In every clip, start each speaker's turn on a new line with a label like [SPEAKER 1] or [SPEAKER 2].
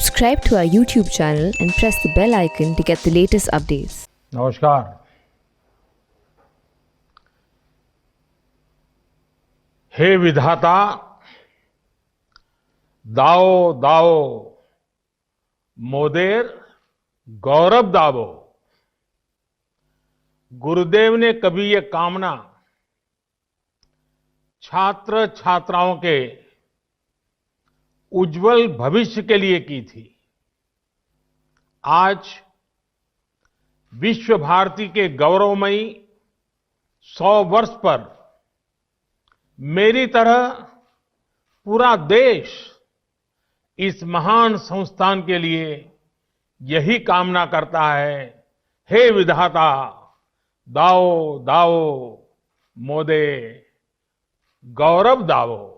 [SPEAKER 1] Subscribe to our YouTube channel and press the bell icon to get the latest updates.
[SPEAKER 2] नमस्कार। हे विधाता, दाओ दाओ मोदेर गौरव दावो। गुरुदेव ने कभी ये कामना छात्र छात्राओं के उज्जवल भविष्य के लिए की थी। आज विश्व भारती के गौरवमयी 100 वर्ष पर मेरी तरह पूरा देश इस महान संस्थान के लिए यही कामना करता है। हे विधाता, दाओ दाओ मोदे गौरव दावो।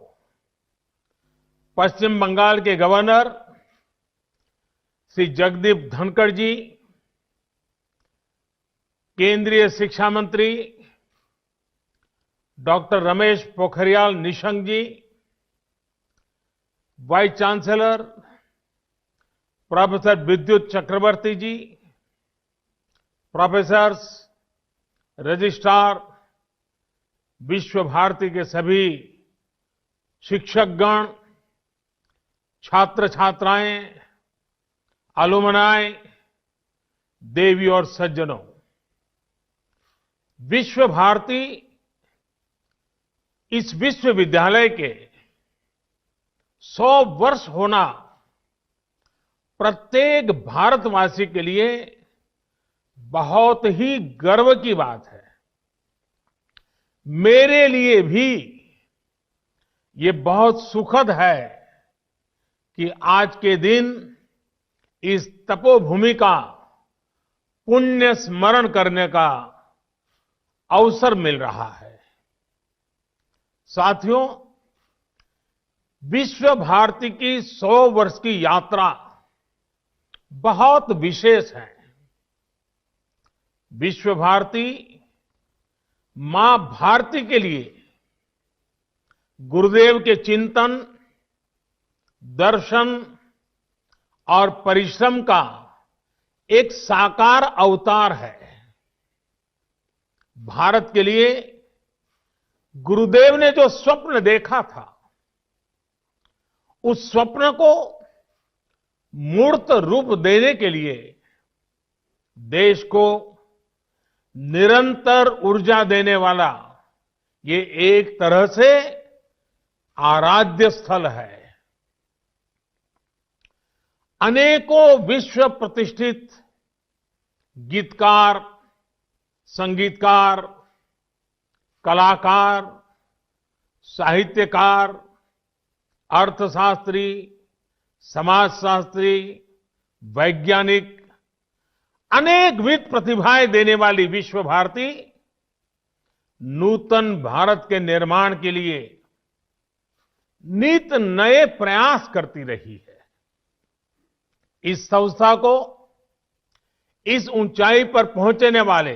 [SPEAKER 2] पश्चिम बंगाल के गवर्नर श्री जगदीप धनखड़ जी, केंद्रीय शिक्षा मंत्री डॉक्टर रमेश पोखरियाल निशंक जी, वाइस चांसलर प्रोफेसर विद्युत चक्रवर्ती जी, प्रोफेसर्स, रजिस्ट्रार, विश्व भारती के सभी शिक्षकगण, छात्र छात्राएं, अलुमनाई, देवी और सज्जनों, विश्व भारती इस विश्वविद्यालय के 100 वर्ष होना प्रत्येक भारतवासी के लिए बहुत ही गर्व की बात है। मेरे लिए भी ये बहुत सुखद है कि आज के दिन इस तपोभूमि का पुण्य स्मरण करने का अवसर मिल रहा है। साथियों, विश्व भारती की 100 वर्ष की यात्रा बहुत विशेष है। विश्व भारती मां भारती के लिए गुरुदेव के चिंतन, दर्शन और परिश्रम का एक साकार अवतार है। भारत के लिए गुरुदेव ने जो स्वप्न देखा था, उस स्वप्न को मूर्त रूप देने के लिए देश को निरंतर ऊर्जा देने वाला ये एक तरह से आराध्य स्थल है। अनेकों विश्व प्रतिष्ठित गीतकार, संगीतकार, कलाकार, साहित्यकार, अर्थशास्त्री, समाजशास्त्री, वैज्ञानिक, अनेकविध प्रतिभाएं देने वाली विश्व भारती नूतन भारत के निर्माण के लिए नित नए प्रयास करती रही है। इस संस्था को इस ऊंचाई पर पहुंचने वाले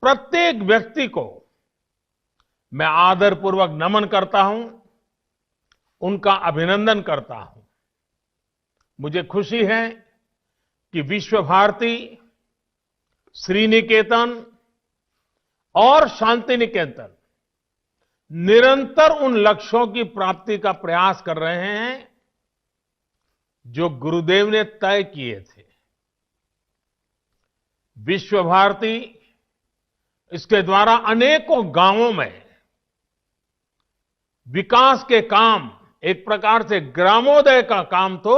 [SPEAKER 2] प्रत्येक व्यक्ति को मैं आदरपूर्वक नमन करता हूं, उनका अभिनंदन करता हूं। मुझे खुशी है कि विश्व भारती, श्रीनिकेतन और शांति निकेतन निरंतर उन लक्ष्यों की प्राप्ति का प्रयास कर रहे हैं जो गुरुदेव ने तय किए थे। विश्व भारती इसके द्वारा अनेकों गांवों में विकास के काम, एक प्रकार से ग्रामोदय का काम तो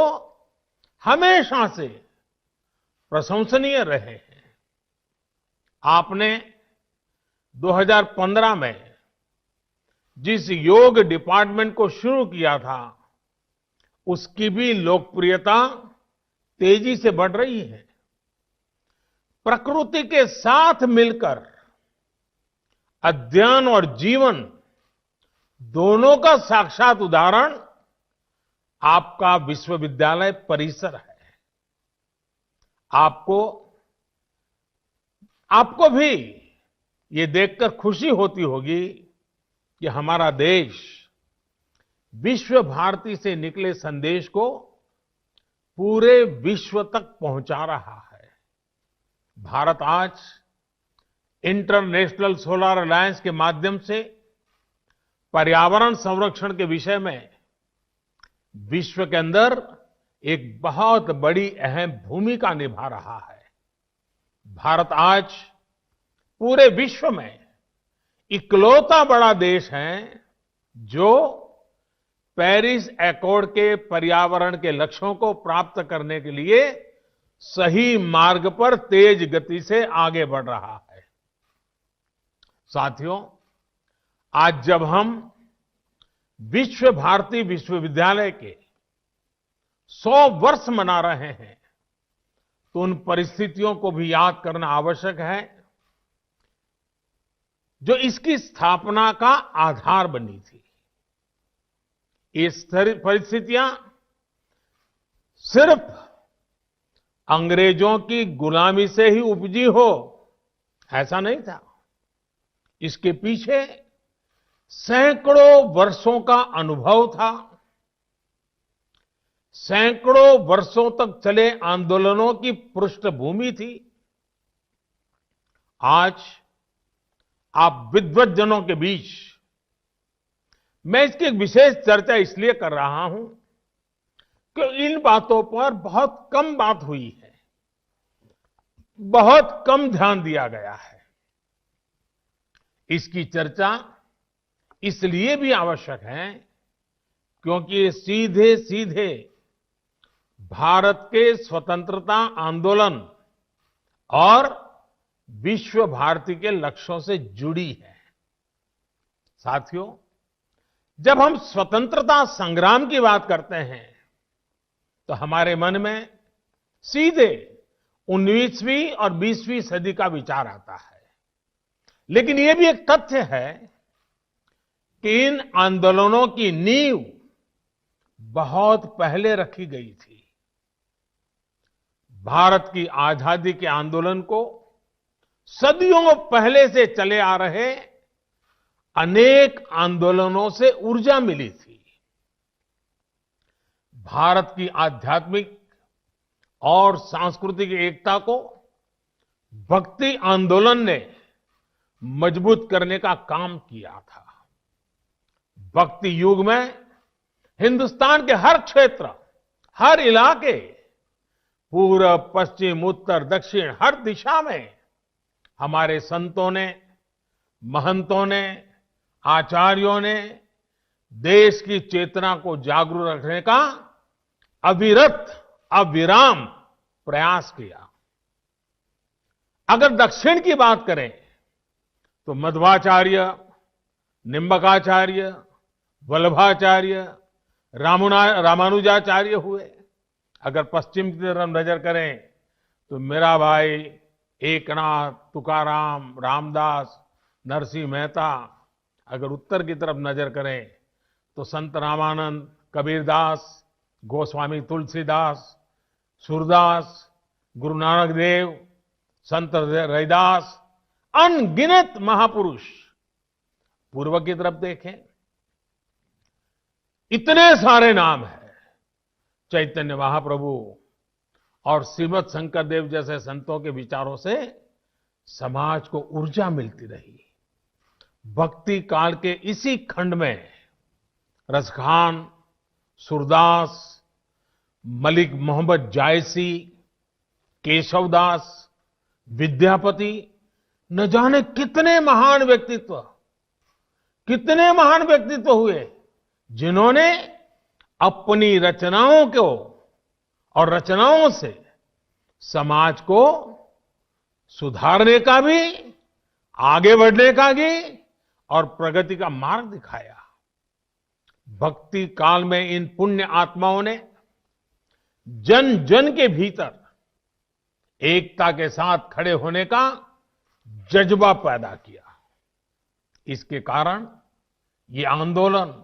[SPEAKER 2] हमेशा से प्रशंसनीय रहे हैं। आपने 2015 में जिस योग डिपार्टमेंट को शुरू किया था, उसकी भी लोकप्रियता तेजी से बढ़ रही है। प्रकृति के साथ मिलकर अध्ययन और जीवन दोनों का साक्षात उदाहरण आपका विश्वविद्यालय परिसर है। आपको भी ये देखकर खुशी होती होगी कि हमारा देश विश्व भारती से निकले संदेश को पूरे विश्व तक पहुंचा रहा है। भारत आज इंटरनेशनल सोलर अलायंस के माध्यम से पर्यावरण संरक्षण के विषय में विश्व के अंदर एक बहुत बड़ी अहम भूमिका निभा रहा है। भारत आज पूरे विश्व में इकलौता बड़ा देश है जो पेरिस एकॉर्ड के पर्यावरण के लक्ष्यों को प्राप्त करने के लिए सही मार्ग पर तेज गति से आगे बढ़ रहा है। साथियों, आज जब हम विश्व भारती विश्वविद्यालय के 100 वर्ष मना रहे हैं तो उन परिस्थितियों को भी याद करना आवश्यक है जो इसकी स्थापना का आधार बनी थी। ये परिस्थितियां सिर्फ अंग्रेजों की गुलामी से ही उपजी हो ऐसा नहीं था। इसके पीछे सैकड़ों वर्षों का अनुभव था, सैकड़ों वर्षों तक चले आंदोलनों की पृष्ठभूमि थी। आज आप विद्वज्जनों के बीच मैं इसकी एक विशेष चर्चा इसलिए कर रहा हूं कि इन बातों पर बहुत कम बात हुई है, बहुत कम ध्यान दिया गया है। इसकी चर्चा इसलिए भी आवश्यक है क्योंकि ये सीधे सीधे भारत के स्वतंत्रता आंदोलन और विश्व भारती के लक्ष्यों से जुड़ी है। साथियों, जब हम स्वतंत्रता संग्राम की बात करते हैं तो हमारे मन में सीधे 19वीं और 20वीं सदी का विचार आता है। लेकिन यह भी एक तथ्य है कि इन आंदोलनों की नींव बहुत पहले रखी गई थी। भारत की आजादी के आंदोलन को सदियों पहले से चले आ रहे अनेक आंदोलनों से ऊर्जा मिली थी। भारत की आध्यात्मिक और सांस्कृतिक एकता को भक्ति आंदोलन ने मजबूत करने का काम किया था। भक्ति युग में हिंदुस्तान के हर क्षेत्र, हर इलाके, पूर्व, पश्चिम, उत्तर, दक्षिण, हर दिशा में हमारे संतों ने, महंतों ने, आचार्यों ने देश की चेतना को जागरूक रखने का अविरत, अविराम प्रयास किया। अगर दक्षिण की बात करें तो मध्वाचार्य, निम्बकाचार्य, वल्लभाचार्य, रामानुजाचार्य हुए। अगर पश्चिम की तरफ नजर करें तो मीराबाई, एकनाथ, तुकाराम, रामदास, नरसिंह मेहता। अगर उत्तर की तरफ नजर करें तो संत रामानंद, कबीरदास, गोस्वामी तुलसीदास, सूरदास, गुरु नानक देव, संत रैदास, अनगिनत महापुरुष। पूर्व की तरफ देखें, इतने सारे नाम हैं। चैतन्य महाप्रभु और श्रीमद शंकर देव जैसे संतों के विचारों से समाज को ऊर्जा मिलती रही। भक्ति काल के इसी खंड में रसखान, सूरदास, मलिक मोहम्मद जायसी, केशवदास, विद्यापति, न जाने कितने महान व्यक्तित्व हुए जिन्होंने अपनी रचनाओं को और रचनाओं से समाज को सुधारने का भी, आगे बढ़ने का भी और प्रगति का मार्ग दिखाया। भक्ति काल में इन पुण्य आत्माओं ने जन जन के भीतर एकता के साथ खड़े होने का जज्बा पैदा किया। इसके कारण ये आंदोलन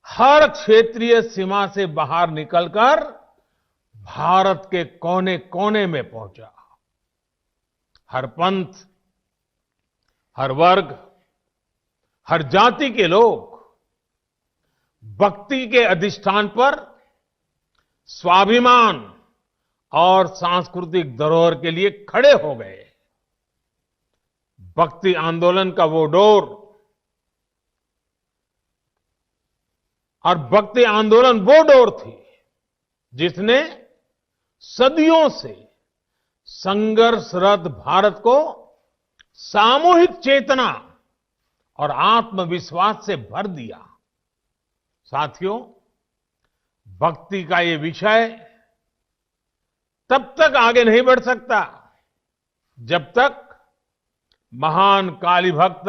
[SPEAKER 2] हर क्षेत्रीय सीमा से बाहर निकलकर भारत के कोने कोने में पहुंचा। हर पंथ, हर वर्ग, हर जाति के लोग भक्ति के अधिष्ठान पर स्वाभिमान और सांस्कृतिक धरोहर के लिए खड़े हो गए। भक्ति आंदोलन का वो डोर और भक्ति आंदोलन वो डोर थी जिसने सदियों से संघर्षरत भारत को सामूहिक चेतना और आत्मविश्वास से भर दिया। साथियों, भक्ति का ये विषय तब तक आगे नहीं बढ़ सकता जब तक महान काली भक्त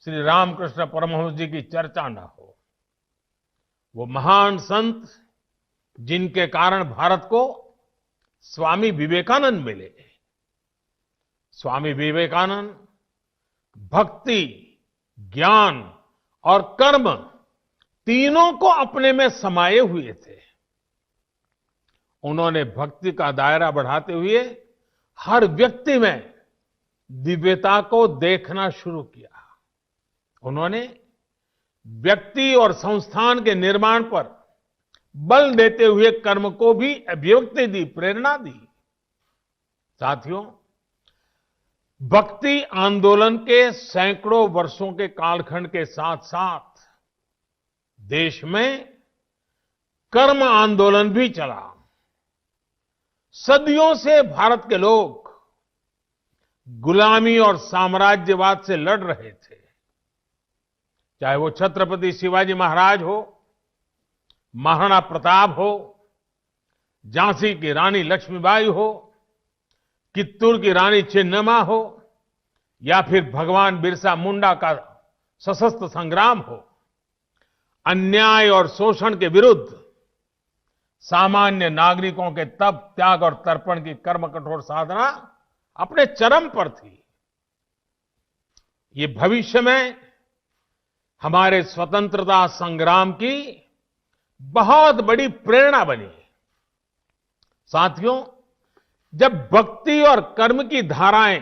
[SPEAKER 2] श्री रामकृष्ण परमहंस जी की चर्चा न हो। वो महान संत जिनके कारण भारत को स्वामी विवेकानंद मिले। स्वामी विवेकानंद भक्ति, ज्ञान और कर्म तीनों को अपने में समाये हुए थे। उन्होंने भक्ति का दायरा बढ़ाते हुए हर व्यक्ति में दिव्यता को देखना शुरू किया। उन्होंने व्यक्ति और संस्थान के निर्माण पर बल देते हुए कर्म को भी अभिव्यक्ति दी, प्रेरणा दी। साथियों, भक्ति आंदोलन के सैकड़ों वर्षों के कालखंड के साथ साथ देश में कर्म आंदोलन भी चला। सदियों से भारत के लोग गुलामी और साम्राज्यवाद से लड़ रहे थे। चाहे वो छत्रपति शिवाजी महाराज हो, महाराणा प्रताप हो, झांसी की रानी लक्ष्मीबाई हो, कित्तूर की रानी चेन्नम्मा हो या फिर भगवान बिरसा मुंडा का सशस्त्र संग्राम हो। अन्याय और शोषण के विरुद्ध सामान्य नागरिकों के तप, त्याग और तर्पण की कर्म कठोर साधना अपने चरम पर थी। ये भविष्य में हमारे स्वतंत्रता संग्राम की बहुत बड़ी प्रेरणा बनी। साथियों, जब भक्ति और कर्म की धाराएं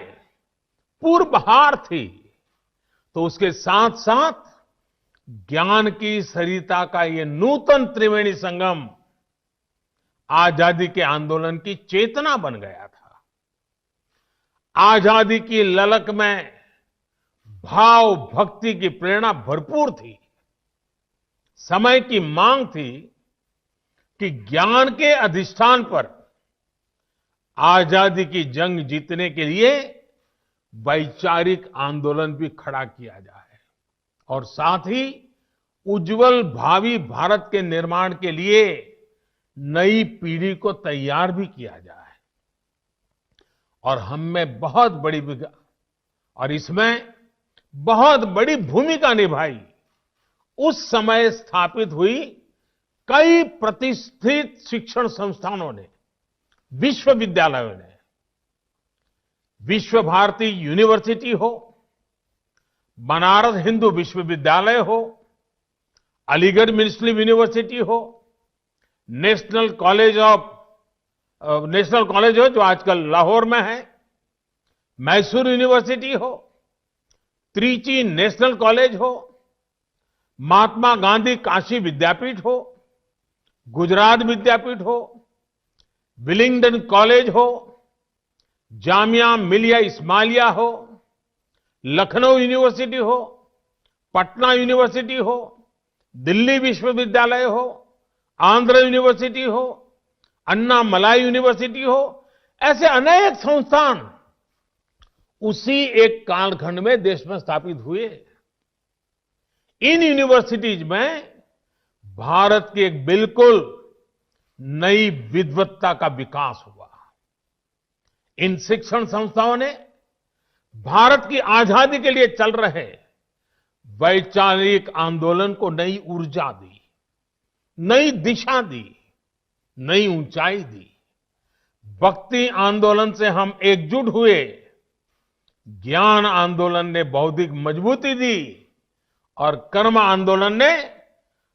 [SPEAKER 2] पूर्वहार थी तो उसके साथ साथ ज्ञान की सरिता का ये नूतन त्रिवेणी संगम आजादी के आंदोलन की चेतना बन गया था। आजादी की ललक में भाव भक्ति की प्रेरणा भरपूर थी। समय की मांग थी कि ज्ञान के अधिष्ठान पर आजादी की जंग जीतने के लिए वैचारिक आंदोलन भी खड़ा किया जाए और साथ ही उज्जवल भावी भारत के निर्माण के लिए नई पीढ़ी को तैयार भी किया जाए। और हम में बहुत बड़ी और इसमें बहुत बड़ी भूमिका निभाई उस समय स्थापित हुई कई प्रतिष्ठित शिक्षण संस्थानों ने, विश्वविद्यालयों ने। विश्व भारती यूनिवर्सिटी हो, बनारस हिंदू विश्वविद्यालय हो, अलीगढ़ मुस्लिम यूनिवर्सिटी हो, नेशनल कॉलेज हो जो आजकल लाहौर में है, मैसूर यूनिवर्सिटी हो, त्रिची नेशनल कॉलेज हो, महात्मा गांधी काशी विद्यापीठ हो, गुजरात विद्यापीठ हो, विलिंगडन कॉलेज हो, जामिया मिलिया इस्माइलिया हो, लखनऊ यूनिवर्सिटी हो, पटना यूनिवर्सिटी हो, दिल्ली विश्वविद्यालय हो, आंध्र यूनिवर्सिटी हो, अन्ना मलाई यूनिवर्सिटी हो, ऐसे अनेक संस्थान उसी एक कालखंड में देश में स्थापित हुए। इन यूनिवर्सिटीज में भारत की एक बिल्कुल नई विद्वत्ता का विकास हुआ। इन शिक्षण संस्थाओं ने भारत की आजादी के लिए चल रहे वैचारिक आंदोलन को नई ऊर्जा दी, नई दिशा दी, नई ऊंचाई दी। भक्ति आंदोलन से हम एकजुट हुए, ज्ञान आंदोलन ने बौद्धिक मजबूती दी और कर्म आंदोलन ने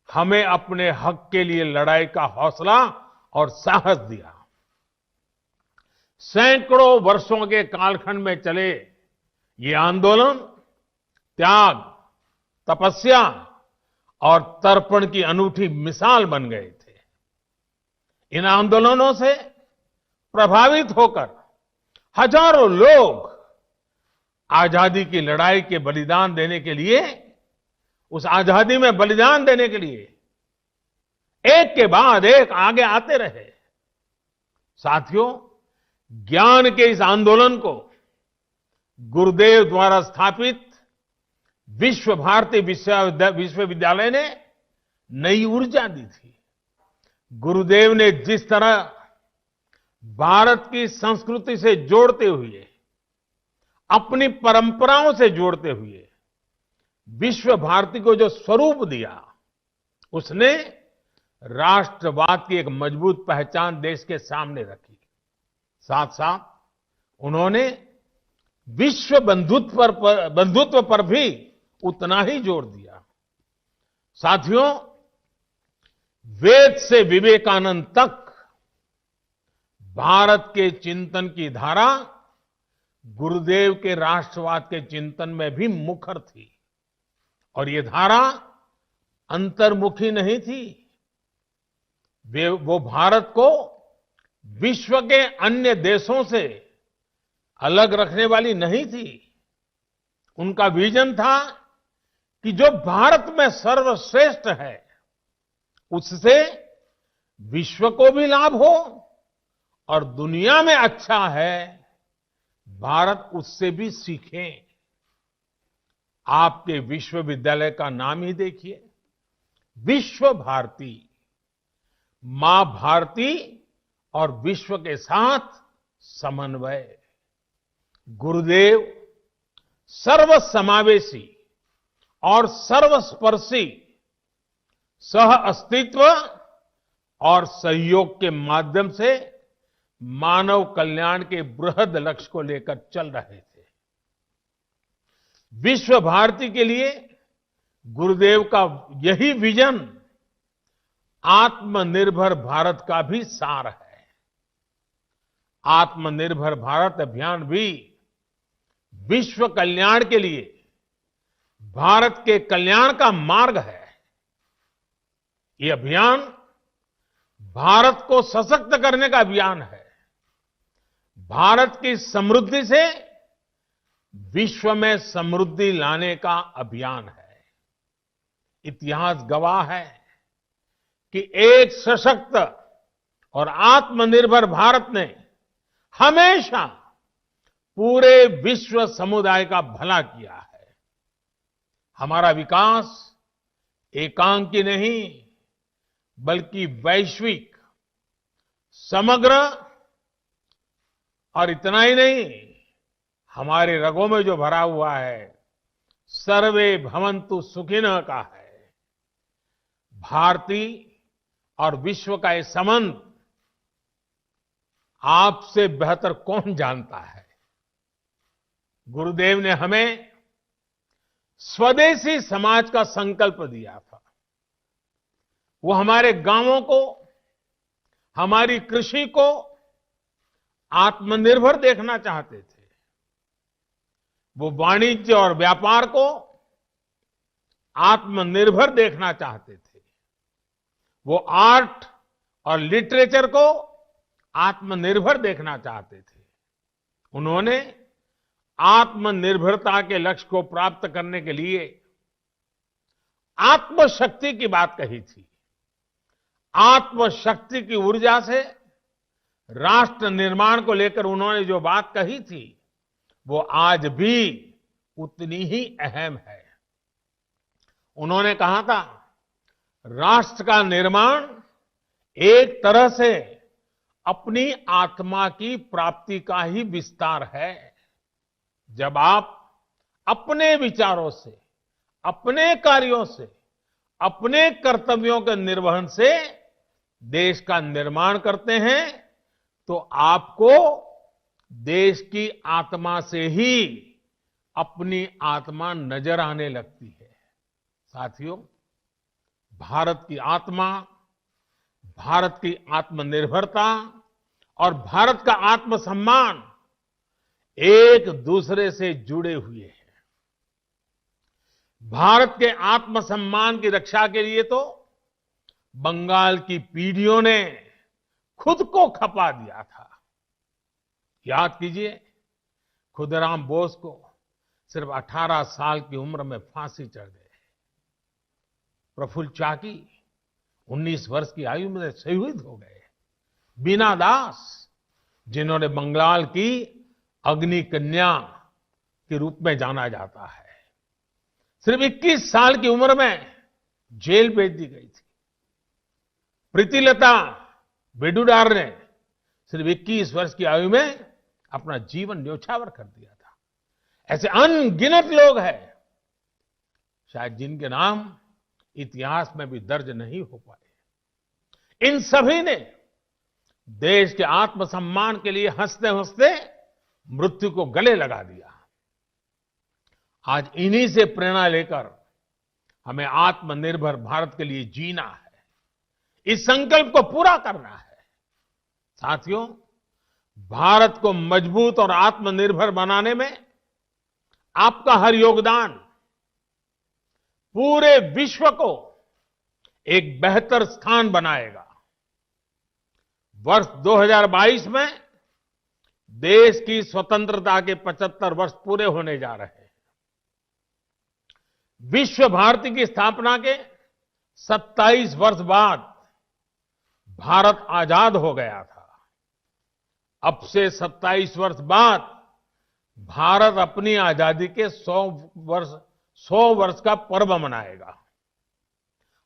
[SPEAKER 2] हमें अपने हक के लिए लड़ाई का हौसला और साहस दिया। सैकड़ों वर्षों के कालखंड में चले ये आंदोलन त्याग, तपस्या और तर्पण की अनूठी मिसाल बन गए थे। इन आंदोलनों से प्रभावित होकर हजारों लोग आजादी की लड़ाई के बलिदान देने के लिए, उस आजादी में बलिदान देने के लिए एक के बाद एक आगे आते रहे। साथियों, ज्ञान के इस आंदोलन को गुरुदेव द्वारा स्थापित विश्व भारती विश्वविद्यालय ने नई ऊर्जा दी थी। गुरुदेव ने जिस तरह भारत की संस्कृति से जोड़ते हुए, अपनी परंपराओं से जोड़ते हुए विश्व भारती को जो स्वरूप दिया, उसने राष्ट्रवाद की एक मजबूत पहचान देश के सामने रखी। साथ साथ उन्होंने विश्व बंधुत्व पर भी उतना ही जोर दिया। साथियों, वेद से विवेकानंद तक भारत के चिंतन की धारा गुरुदेव के राष्ट्रवाद के चिंतन में भी मुखर थी। और ये धारा अंतर्मुखी नहीं थी। वो भारत को विश्व के अन्य देशों से अलग रखने वाली नहीं थी। उनका विजन था कि जो भारत में सर्वश्रेष्ठ है, उससे विश्व को भी लाभ हो, और दुनिया में अच्छा है, भारत उससे भी सीखे। आपके विश्वविद्यालय का नाम ही देखिए, विश्व भारती। मां भारती और विश्व के साथ समन्वय। गुरुदेव सर्वसमावेशी और सर्वस्पर्शी सह अस्तित्व और सहयोग के माध्यम से मानव कल्याण के बृहद लक्ष्य को लेकर चल रहे थे। विश्व भारती के लिए गुरुदेव का यही विजन आत्मनिर्भर भारत का भी सार है। आत्मनिर्भर भारत अभियान भी विश्व कल्याण के लिए भारत के कल्याण का मार्ग है। ये अभियान भारत को सशक्त करने का अभियान है। भारत की समृद्धि से विश्व में समृद्धि लाने का अभियान है। इतिहास गवाह है कि एक सशक्त और आत्मनिर्भर भारत ने हमेशा पूरे विश्व समुदाय का भला किया है। हमारा विकास एकांकी नहीं, बल्कि वैश्विक, समग्र, और इतना ही नहीं, हमारे रगों में जो भरा हुआ है सर्वे भवन्तु सुखिनः का है। भारती और विश्व का ये संबंध आपसे बेहतर कौन जानता है। गुरुदेव ने हमें स्वदेशी समाज का संकल्प दिया था। वो हमारे गांवों को, हमारी कृषि को आत्मनिर्भर देखना चाहते थे। वो वाणिज्य और व्यापार को आत्मनिर्भर देखना चाहते थे। वो आर्ट और लिटरेचर को आत्मनिर्भर देखना चाहते थे। उन्होंने आत्मनिर्भरता के लक्ष्य को प्राप्त करने के लिए आत्मशक्ति की बात कही थी। आत्मशक्ति की ऊर्जा से राष्ट्र निर्माण को लेकर उन्होंने जो बात कही थी, वो आज भी उतनी ही अहम है। उन्होंने कहा था, राष्ट्र का निर्माण एक तरह से अपनी आत्मा की प्राप्ति का ही विस्तार है। जब आप अपने विचारों से, अपने कार्यों से, अपने कर्तव्यों के निर्वहन से देश का निर्माण करते हैं, तो आपको देश की आत्मा से ही अपनी आत्मा नजर आने लगती है। साथियों, भारत की आत्मा, भारत की आत्मनिर्भरता और भारत का आत्मसम्मान एक दूसरे से जुड़े हुए हैं। भारत के आत्मसम्मान की रक्षा के लिए तो बंगाल की पीढ़ियों ने खुद को खपा दिया था। याद कीजिए, खुदीराम बोस को सिर्फ 18 साल की उम्र में फांसी चढ़ गई। प्रफुल्ल चाकी 19 वर्ष की आयु में शहीद हो गए। बीना दास, जिन्होंने बंगाल की अग्नि कन्या के रूप में जाना जाता है, सिर्फ 21 साल की उम्र में जेल भेज दी गई थी। प्रीतिलता वेडुडार ने सिर्फ 21 वर्ष की आयु में अपना जीवन न्योछावर कर दिया था। ऐसे अनगिनत लोग हैं, शायद जिनके नाम इतिहास में भी दर्ज नहीं हो पाए। इन सभी ने देश के आत्मसम्मान के लिए हंसते हंसते मृत्यु को गले लगा दिया। आज इन्हीं से प्रेरणा लेकर हमें आत्मनिर्भर भारत के लिए जीना है, इस संकल्प को पूरा करना है। साथियों, भारत को मजबूत और आत्मनिर्भर बनाने में आपका हर योगदान पूरे विश्व को एक बेहतर स्थान बनाएगा। वर्ष 2022 में देश की स्वतंत्रता के 75 वर्ष पूरे होने जा रहे हैं। विश्व भारती की स्थापना के 27 वर्ष बाद भारत आजाद हो गया था। अब से 27 वर्ष बाद भारत अपनी आजादी के 100 वर्ष का पर्व मनाएगा।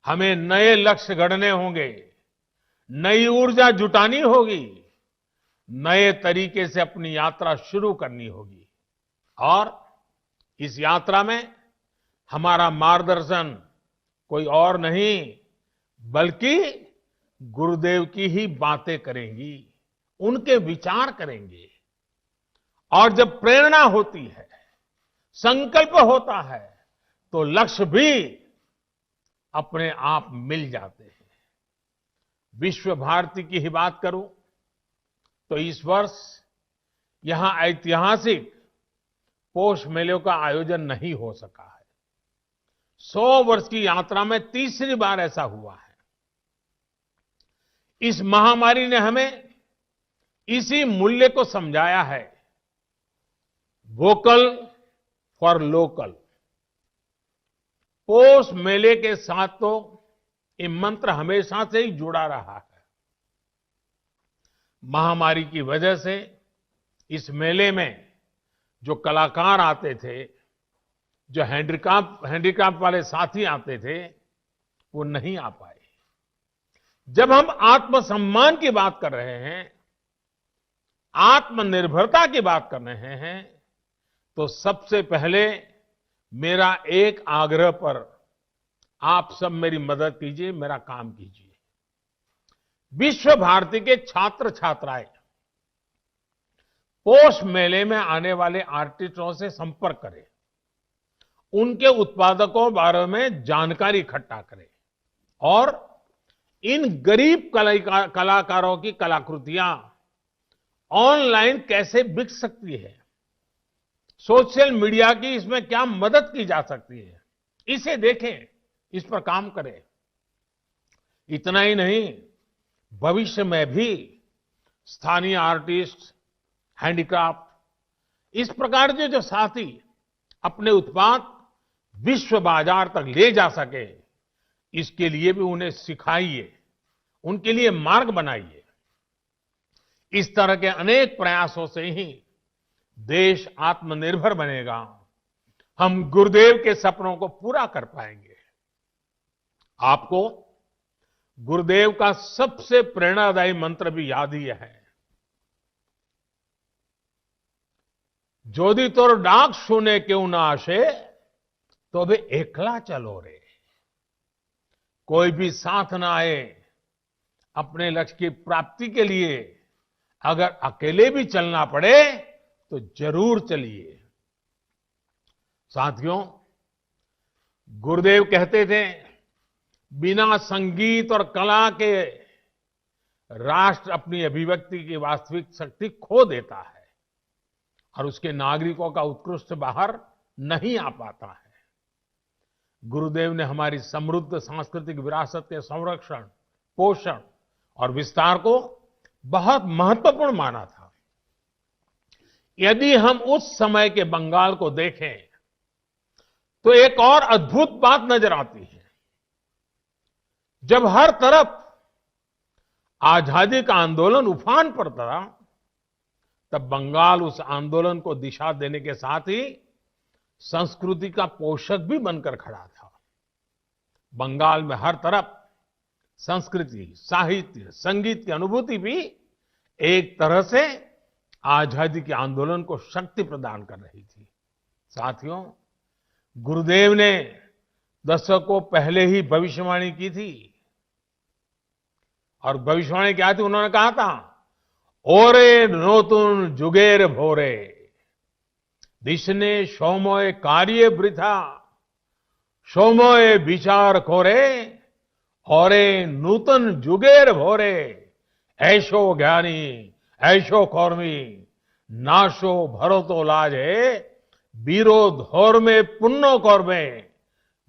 [SPEAKER 2] हमें नए लक्ष्य गढ़ने होंगे, नई ऊर्जा जुटानी होगी, नए तरीके से अपनी यात्रा शुरू करनी होगी। और इस यात्रा में हमारा मार्गदर्शन कोई और नहीं बल्कि गुरुदेव की ही बातें करेंगी, उनके विचार करेंगे। और जब प्रेरणा होती है, संकल्प होता है, तो लक्ष्य भी अपने आप मिल जाते हैं। विश्व भारती की ही बात करूं तो इस वर्ष यहां ऐतिहासिक पोष मेलों का आयोजन नहीं हो सका है। 100 वर्ष की यात्रा में तीसरी बार ऐसा हुआ है। इस महामारी ने हमें इसी मूल्य को समझाया है, वोकल फॉर लोकल। पोष मेले के साथ तो ये मंत्र हमेशा से ही जुड़ा रहा है। महामारी की वजह से इस मेले में जो कलाकार आते थे, जो हैंडीक्राफ्ट वाले साथी आते थे, वो नहीं आ पाए। जब हम आत्मसम्मान की बात कर रहे हैं, आत्मनिर्भरता की बात कर रहे हैं, तो सबसे पहले मेरा एक आग्रह पर आप सब मेरी मदद कीजिए, मेरा काम कीजिए। विश्व भारती के छात्र छात्राएं पोष मेले में आने वाले आर्टिस्टों से संपर्क करें, उनके उत्पादकों बारे में जानकारी इकट्ठा करें और इन गरीब कलाकारों की कलाकृतियां ऑनलाइन कैसे बिक सकती है, सोशल मीडिया की इसमें क्या मदद की जा सकती है, इसे देखें, इस पर काम करें। इतना ही नहीं, भविष्य में भी स्थानीय आर्टिस्ट, हैंडीक्राफ्ट, इस प्रकार के जो साथी अपने उत्पाद विश्व बाजार तक ले जा सके, इसके लिए भी उन्हें सिखाइए, उनके लिए मार्ग बनाइए। इस तरह के अनेक प्रयासों से ही देश आत्मनिर्भर बनेगा, हम गुरुदेव के सपनों को पूरा कर पाएंगे। आपको गुरुदेव का सबसे प्रेरणादायी मंत्र भी याद ही है, जोदी तोर डाक सुने क्यों ना आशे, तो भी एकला चलो रे। कोई भी साथ ना आए अपने लक्ष्य की प्राप्ति के लिए, अगर अकेले भी चलना पड़े तो जरूर चलिए। साथियों, गुरुदेव कहते थे, बिना संगीत और कला के राष्ट्र अपनी अभिव्यक्ति की वास्तविक शक्ति खो देता है और उसके नागरिकों का उत्कृष्ट बाहर नहीं आ पाता है। गुरुदेव ने हमारी समृद्ध सांस्कृतिक विरासत के संरक्षण, पोषण और विस्तार को बहुत महत्वपूर्ण माना था। यदि हम उस समय के बंगाल को देखें तो एक और अद्भुत बात नजर आती है। जब हर तरफ आजादी का आंदोलन उफान पर था, तब बंगाल उस आंदोलन को दिशा देने के साथ ही संस्कृति का पोषक भी बनकर खड़ा था। बंगाल में हर तरफ संस्कृति, साहित्य, संगीत की अनुभूति भी एक तरह से आजादी के आंदोलन को शक्ति प्रदान कर रही थी। साथियों, गुरुदेव ने दशकों पहले ही भविष्यवाणी की थी। और भविष्यवाणी क्या थी? उन्होंने कहा था, ओरे नोतुन जुगेर भोरे दिशने सोमोय कार्य वृथा सोमोय विचार खोरे औरे नूतन जुगेर भोरे ऐशो ज्ञानी ऐशो कौर्मी नाशो भरतो लाजे बीरो धोर में पुन्नो कौर्मे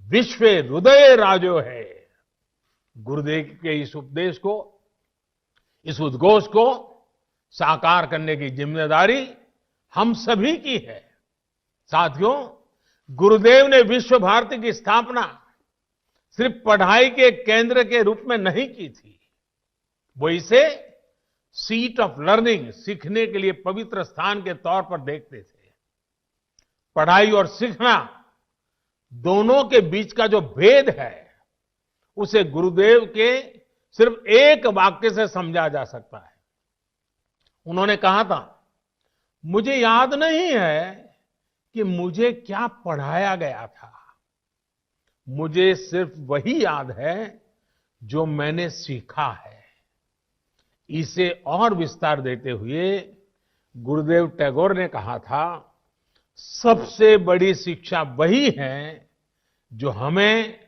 [SPEAKER 2] विश्व हृदय राजो है। गुरुदेव के इस उपदेश को, इस उद्घोष को साकार करने की जिम्मेदारी हम सभी की है। साथियों, गुरुदेव ने विश्व भारती की स्थापना सिर्फ पढ़ाई के केंद्र के रूप में नहीं की थी। वो इसे सीट ऑफ लर्निंग, सीखने के लिए पवित्र स्थान के तौर पर देखते थे। पढ़ाई और सीखना दोनों के बीच का जो भेद है, उसे गुरुदेव के सिर्फ एक वाक्य से समझा जा सकता है। उन्होंने कहा था, मुझे याद नहीं है कि मुझे क्या पढ़ाया गया था, मुझे सिर्फ वही याद है जो मैंने सीखा है। इसे और विस्तार देते हुए गुरुदेव टैगोर ने कहा था, सबसे बड़ी शिक्षा वही है जो हमें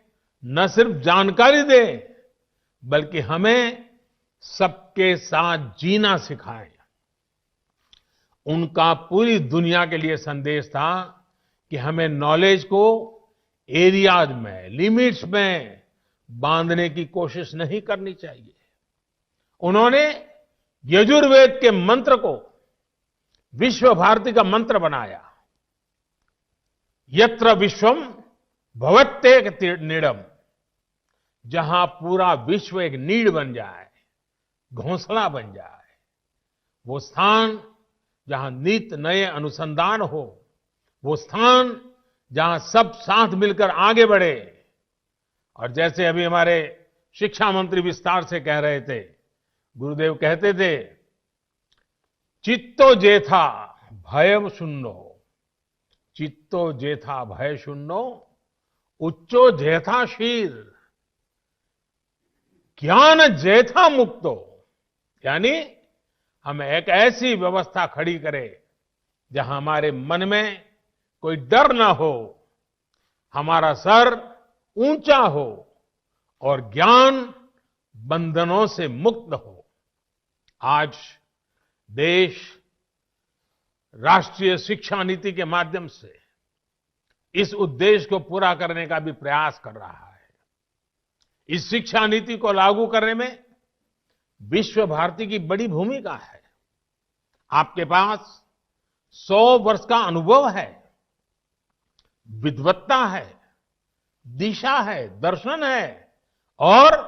[SPEAKER 2] न सिर्फ जानकारी दे, बल्कि हमें सबके साथ जीना सिखाए। उनका पूरी दुनिया के लिए संदेश था कि हमें नॉलेज को एरियाज में, लिमिट्स में बांधने की कोशिश नहीं करनी चाहिए। उन्होंने यजुर्वेद के मंत्र को विश्व भारती का मंत्र बनाया। यत्र विश्वम भवत्येक नीडम, जहां पूरा विश्व एक नीड बन जाए, घोंसला बन जाए, वो स्थान जहां नित नए अनुसंधान हो, वो स्थान जहां सब साथ मिलकर आगे बढ़े। और जैसे अभी हमारे शिक्षा मंत्री विस्तार से कह रहे थे, गुरुदेव कहते थे, चित्तो जेथा भयम शून्यो, चित्तो जेथा भय शून्यो उच्चो जेथा शीर ज्ञान जेथा मुक्तो। यानी हम एक ऐसी व्यवस्था खड़ी करें जहां हमारे मन में कोई डर ना हो, हमारा सर ऊंचा हो और ज्ञान बंधनों से मुक्त हो। आज देश राष्ट्रीय शिक्षा नीति के माध्यम से इस उद्देश्य को पूरा करने का भी प्रयास कर रहा है। इस शिक्षा नीति को लागू करने में विश्व भारती की बड़ी भूमिका है। आपके पास 100 वर्ष का अनुभव है, विद्वत्ता है, दिशा है, दर्शन है और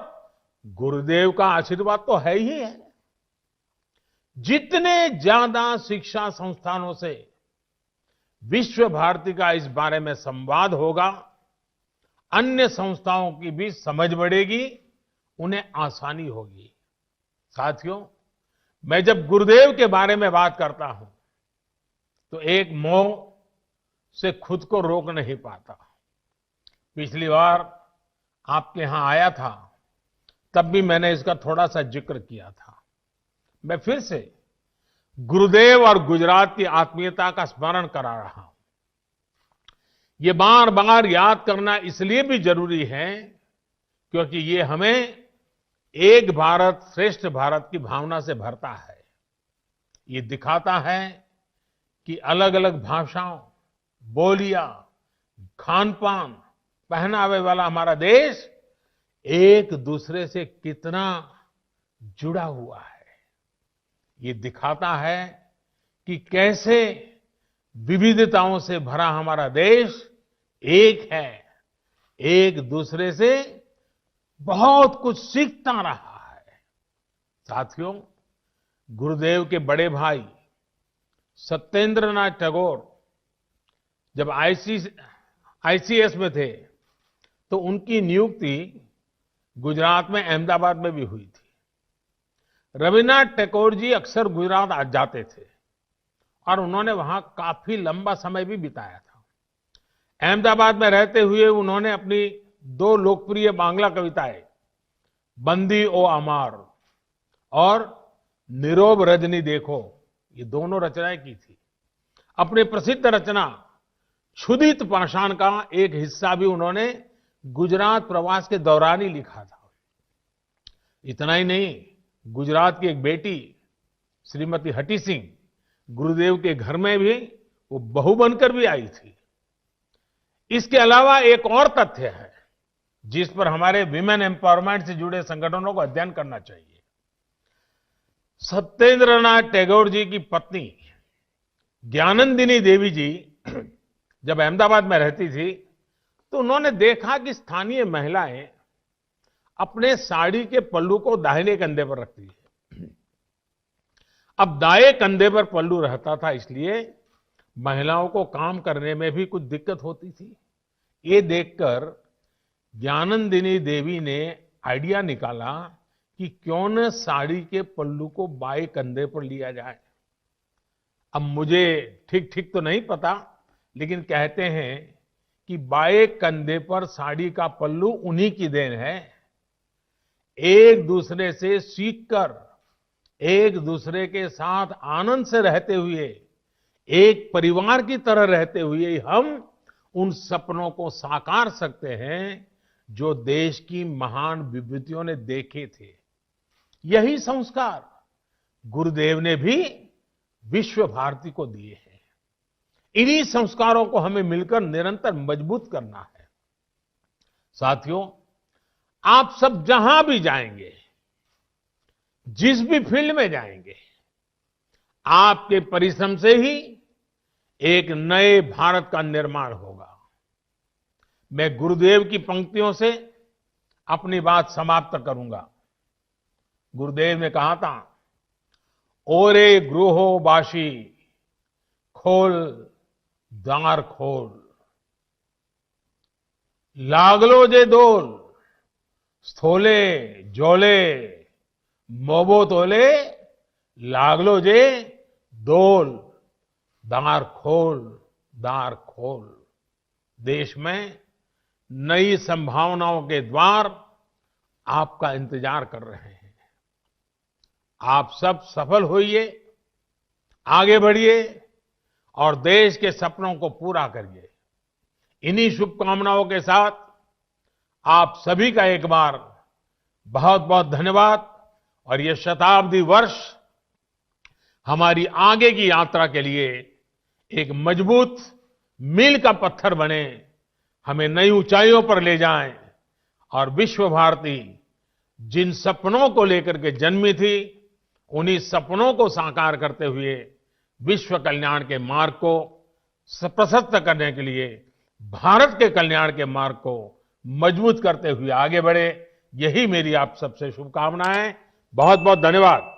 [SPEAKER 2] गुरुदेव का आशीर्वाद तो है ही है। जितने ज्यादा शिक्षा संस्थानों से विश्व भारती का इस बारे में संवाद होगा, अन्य संस्थाओं की भी समझ बढ़ेगी, उन्हें आसानी होगी। साथियों, मैं जब गुरुदेव के बारे में बात करता हूं तो एक मोह से खुद को रोक नहीं पाता। पिछली बार आपके यहां आया था, तब भी मैंने इसका थोड़ा सा जिक्र किया था। मैं फिर से गुरुदेव और गुजरात की आत्मीयता का स्मरण करा रहा हूं। ये बार बार याद करना इसलिए भी जरूरी है क्योंकि ये हमें एक भारत श्रेष्ठ भारत की भावना से भरता है। ये दिखाता है कि अलग अलग भाषाओं, बोलियां, खान पान, पहनावे वाला हमारा देश एक दूसरे से कितना जुड़ा हुआ है। ये दिखाता है कि कैसे विविधताओं से भरा हमारा देश एक है, एक दूसरे से बहुत कुछ सीखता रहा है। साथियों, गुरुदेव के बड़े भाई सत्येंद्रनाथ टैगोर जब आईसीएस में थे तो उनकी नियुक्ति गुजरात में अहमदाबाद में भी हुई थी। रविन्द्रनाथ टैगोर जी अक्सर गुजरात आ जाते थे और उन्होंने वहां काफी लंबा समय भी बिताया था। अहमदाबाद में रहते हुए उन्होंने अपनी 2 लोकप्रिय बांग्ला कविताएं बंदी ओ अमार और नीरोब रजनी देखो, ये दोनों रचनाएं की थी। अपने प्रसिद्ध रचना क्षुधित पाषाण का एक हिस्सा भी उन्होंने गुजरात प्रवास के दौरान ही लिखा था। इतना ही नहीं, गुजरात की एक बेटी श्रीमती हटी सिंह गुरुदेव के घर में भी वो बहू बनकर भी आई थी। इसके अलावा एक और तथ्य है जिस पर हमारे विमेन एम्पावरमेंट से जुड़े संगठनों को अध्ययन करना चाहिए। सत्येंद्रनाथ टैगोर जी की पत्नी ज्ञानंदिनी देवी जी जब अहमदाबाद में रहती थी तो उन्होंने देखा कि स्थानीय महिलाएं अपने साड़ी के पल्लू को दाहिने कंधे पर रखती है। अब दाएं कंधे पर पल्लू रहता था, इसलिए महिलाओं को काम करने में भी कुछ दिक्कत होती थी। ये देखकर ज्ञानंदिनी देवी ने आइडिया निकाला कि क्यों न साड़ी के पल्लू को बाएं कंधे पर लिया जाए। अब मुझे ठीक ठीक तो नहीं पता, लेकिन कहते हैं कि बाएं कंधे पर साड़ी का पल्लू उन्हीं की देन है। एक दूसरे से सीखकर, एक दूसरे के साथ आनंद से रहते हुए, एक परिवार की तरह रहते हुए हम उन सपनों को साकार सकते हैं जो देश की महान विभूतियों ने देखे थे। यही संस्कार गुरुदेव ने भी विश्व भारती को दिए हैं। इन्हीं संस्कारों को हमें मिलकर निरंतर मजबूत करना है। साथियों, आप सब जहां भी जाएंगे, जिस भी फील्ड में जाएंगे, आपके परिश्रम से ही एक नए भारत का निर्माण होगा। मैं गुरुदेव की पंक्तियों से अपनी बात समाप्त करूंगा। गुरुदेव ने कहा था, ओरे ग्रोहो बाशी खोल द्वार खोल, लागलो जे दोल स्थोले जोले मोबो तोले, लागलो जे दोल दार खोल दार खोल। देश में नई संभावनाओं के द्वार आपका इंतजार कर रहे हैं। आप सब सफल होइए, आगे बढ़िए और देश के सपनों को पूरा करिए। इन्हीं शुभकामनाओं के साथ आप सभी का एक बार बहुत बहुत धन्यवाद। और ये शताब्दी वर्ष हमारी आगे की यात्रा के लिए एक मजबूत मील का पत्थर बने, हमें नई ऊंचाइयों पर ले जाएं और विश्व भारती जिन सपनों को लेकर के जन्मी थी, उन्हीं सपनों को साकार करते हुए विश्व कल्याण के मार्ग को प्रशस्त करने के लिए, भारत के कल्याण के मार्ग को मजबूत करते हुए आगे बढ़े। यही मेरी आप सबसे शुभकामनाएं। बहुत बहुत धन्यवाद।